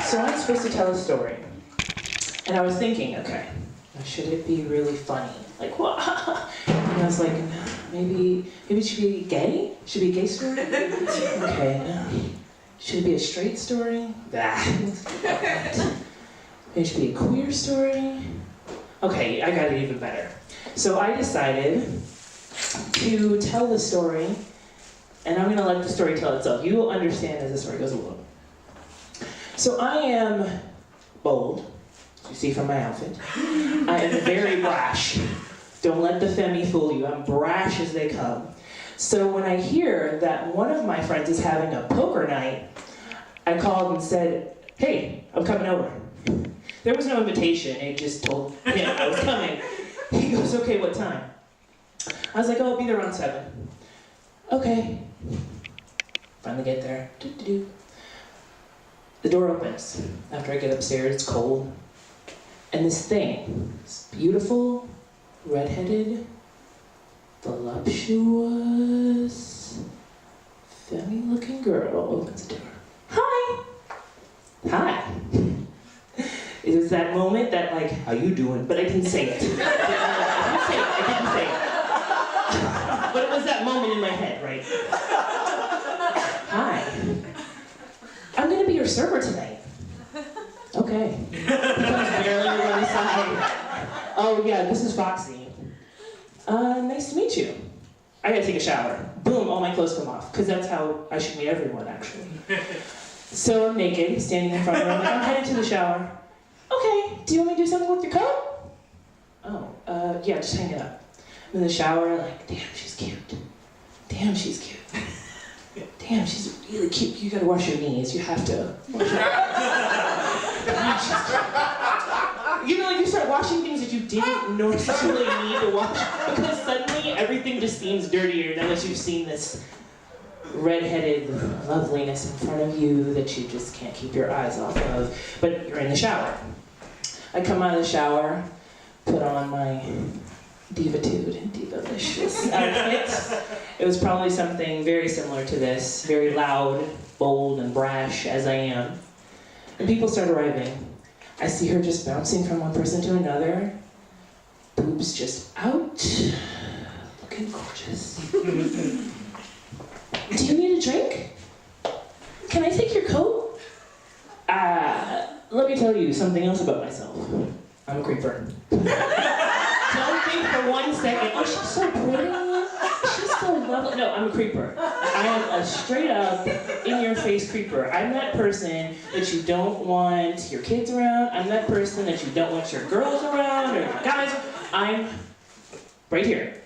So I'm supposed to tell a story. And I was thinking, okay, should it be really funny? Like, what? And I was like, maybe it should be gay? Should it be a gay story? Okay, no. Should it be a straight story? Maybe it should be a queer story? Okay, I got it even better. So I decided to tell the story, and I'm gonna let the story tell itself. You will understand as the story goes along. So I am bold, as you see from my outfit. I am very brash. Don't let the femi fool you. I'm brash as they come. So when I hear that one of my friends is having a poker night, I called and said, hey, I'm coming over. There was no invitation, it just told him I was coming. He goes, okay, what time? I was like, oh, I'll be there around 7. Okay. Finally get there. Doo-doo-doo. The door opens. After I get upstairs, it's cold. And this thing, this beautiful, redheaded, voluptuous, femme-looking girl opens the door. Hi! Hi. It was that moment that, like, how you doing? But I didn't say it. I didn't say it. But it was that moment in my head, right? Hi. I'm gonna be your server tonight. Okay. He comes barely on the side. Oh yeah, this is Foxie. Nice to meet you. I gotta take a shower. Boom, all my clothes come off. Because that's how I should meet everyone, actually. So I'm naked, standing in front of her. I'm like, I'm headed to the shower. Okay, do you want me to do something with your coat? Oh, yeah, just hang it up. I'm in the shower, like, damn, she's cute. Damn, she's cute. Damn, she's really cute. You gotta wash your knees. You have to wash your Damn, she's cute. You know, like you start washing things that you didn't necessarily need to wash because suddenly everything just seems dirtier now that you've seen this red-headed loveliness in front of you that you just can't keep your eyes off of, but you're in the shower. I come out of the shower, put on my divalicious outfit. It was probably something very similar to this, very loud, bold, and brash as I am. And people start arriving. I see her just bouncing from one person to another, boobs just out, looking gorgeous. Do you need a drink? Can I take your coat? Let me tell you something else about myself. I'm a creeper. Don't think for 1 second, oh, she's so pretty. She's so lovely. No, I'm a creeper. I am a straight up, in-your-face creeper. I'm that person that you don't want your kids around. I'm that person that you don't want your girls around or your guys. I'm right here.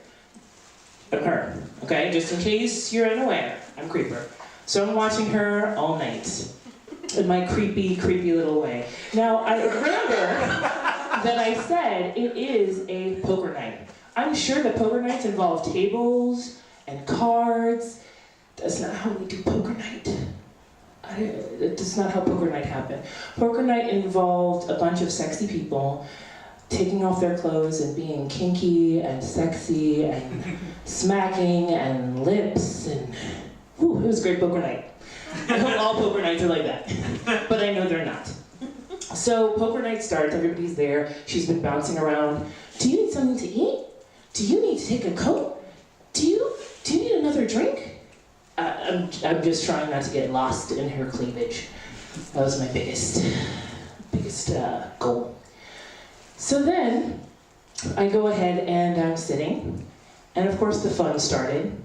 I'm her, okay? Just in case you're unaware, I'm a creeper. So I'm watching her all night in my creepy, creepy little way. Now, I remember that I said it is a poker night. I'm sure that poker nights involve tables and cards. That's not how we do poker night. That's not how poker night happened. Poker night involved a bunch of sexy people taking off their clothes and being kinky and sexy and smacking and lips and whew, it was a great poker night. I hope all poker nights are like that, but I know they're not. So poker night starts, everybody's there, she's been bouncing around. Do you need something to eat? Do you need to take a coat? Do you need another drink? I'm just trying not to get lost in her cleavage. That was my biggest goal. So then, I go ahead and I'm sitting, and of course the fun started.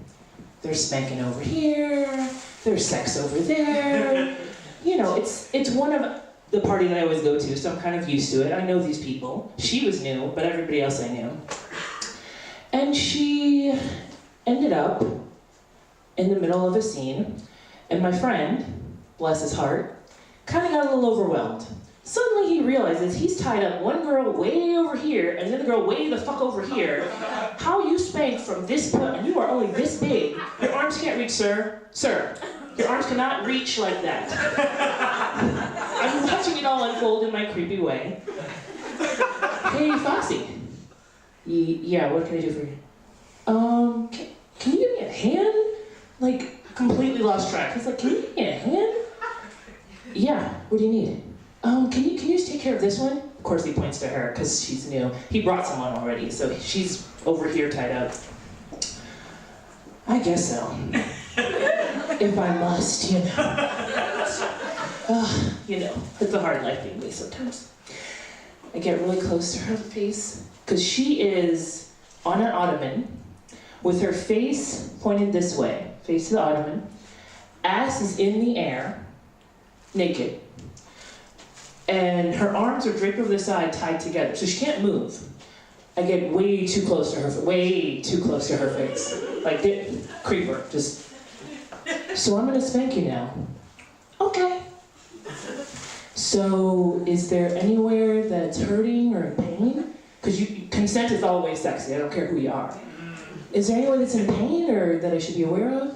There's spanking over here, there's sex over there. You know, it's one of the party that I always go to, so I'm kind of used to it. I know these people. She was new, but everybody else I knew. And she ended up in the middle of a scene, and my friend, bless his heart, kind of got a little overwhelmed. Suddenly he realizes he's tied up one girl way over here and the other girl way the fuck over here. How you spank from this point, and you are only this big. Your arms can't reach, sir. Sir, your arms cannot reach like that. I'm watching it all unfold in my creepy way. Hey, Foxy. Yeah, what can I do for you? Can you give me a hand? Like, completely lost track. He's like, can you give me a hand? Yeah, what do you need? can you just take care of this one? Of course he points to her because she's new. He brought someone already, so she's over here tied up. I guess so. If I must, you know. You know, it's a hard life being me sometimes. I get really close to her face because she is on an ottoman with her face pointed this way, face to the ottoman. Ass is in the air, naked. And her arms are draped over the side, tied together, so she can't move. I get way too close to her face. Like, creeper, just. So I'm gonna spank you now. Okay. So, is there anywhere that's hurting or in pain? Because consent is always sexy, I don't care who you are. Is there anywhere that's in pain or that I should be aware of?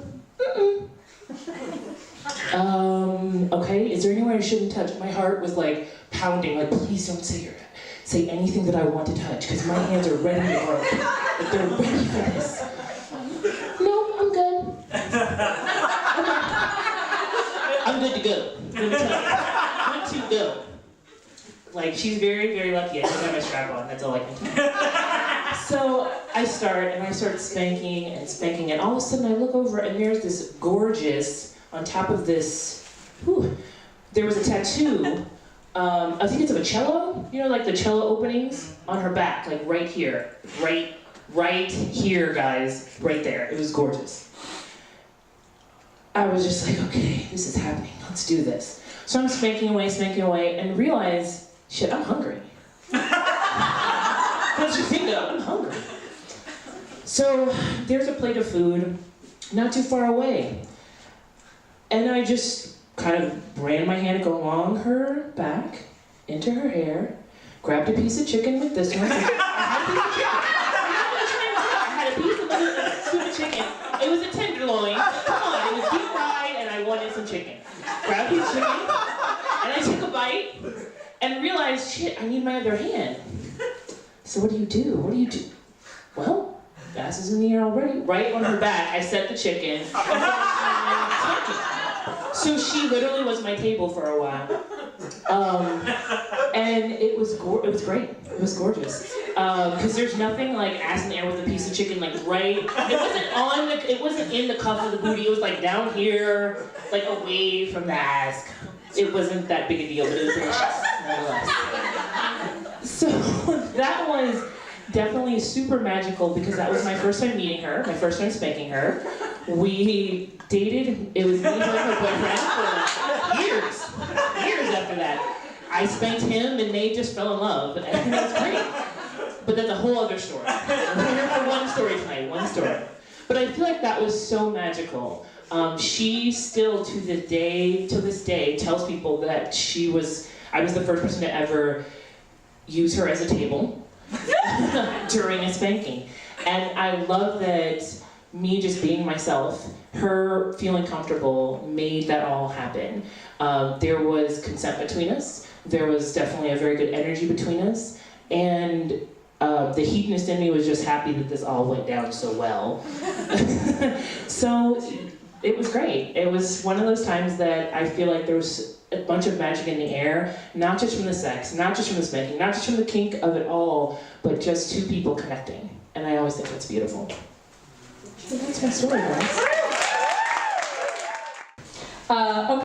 Okay, is there anywhere I shouldn't touch? My heart was like pounding, like please don't say anything that I want to touch, because my hands are ready to work. Like they're ready for this. No, I'm good. I'm good to go. Let me tell you. Good to go. Like, she's very, very lucky. I don't have my strap on, that's all I can do. So I start spanking, and all of a sudden I look over and there's this gorgeous, on top of this, there was a tattoo, I think it's of a cello, you know, like the cello openings on her back, like right here, right here, guys, right there. It was gorgeous. I was just like, okay, this is happening, let's do this. So I'm spanking away, and realize, shit, I'm hungry. Don't you think that? I'm hungry. So there's a plate of food not too far away. And I just kind of ran my hand go along her back, into her hair, grabbed a piece of chicken with this one. I had a piece of stupid chicken. It was a tenderloin. Come on, it was deep fried and I wanted some chicken. Grabbed a piece of chicken, and I took a bite, and realized, shit, I need my other hand. So what do you do? Well, the ass is in the air already. Right on her back, I set the chicken. So she literally was my table for a while. And it was great. It was gorgeous. Because there's nothing like ass in the air with a piece of chicken, like right. It wasn't in the cuff of the booty. It was like down here, like away from the ass. It wasn't that big a deal, but it was delicious, nonetheless. So that was definitely super magical because that was my first time meeting her, my first time spanking her. We dated, it was me and her boyfriend for years after that. I spanked him and they just fell in love, and it was great. But that's a whole other story. We're here for one story tonight, one story. But I feel like that was so magical. She still, to this day, tells people that I was the first person to ever use her as a table during a spanking. And I love that me just being myself, her feeling comfortable, made that all happen. There was consent between us. There was definitely a very good energy between us. And the hedonist in me was just happy that this all went down so well. So it was great. It was one of those times that I feel like there was a bunch of magic in the air, not just from the sex, not just from the spanking, not just from the kink of it all, but just two people connecting. And I always think that's beautiful. So that's my story, guys. Okay.